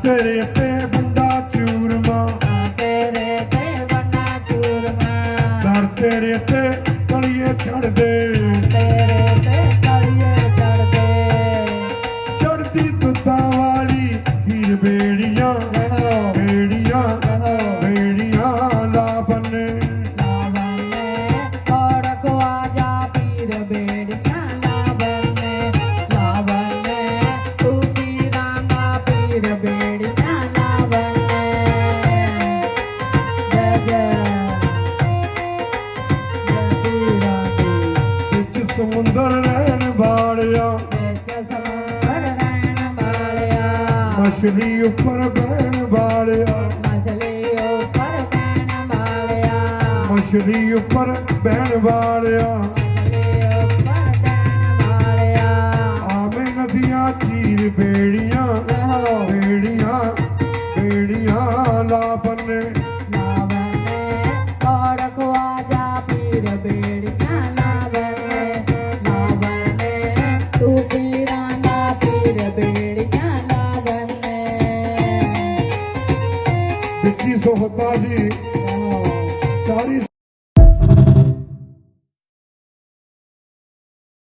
तेरे ते बंदा चूरमा तेरे ते बंदा चूरमा दर तेरे ते तलिए चढ़ दे तेरे ते तलिए चढ़ दे चढ़ती तुता वाली हीर बेड़ियां बेड़ियां बेड़ियां ला बने और ख्वाजा पीर बेड़ियां ला बने तू पीरांगा पीर बेड़ियां ला बने जय जय बिच समुंदर रहन वालिया समुंदर रहन वालिया मछली ऊपर बहन वालिया मछली ऊपर बहन वालिया मछली ऊपर बहन वालिया आवे नदियां चीर बेड़ियां बेड़ियां बेड़ियां ला बने और ख्वाजा पीर बेड़ियां ला बने तू पीरांगा पीर बेड़ियां ला बने बिची सोहता जी सारी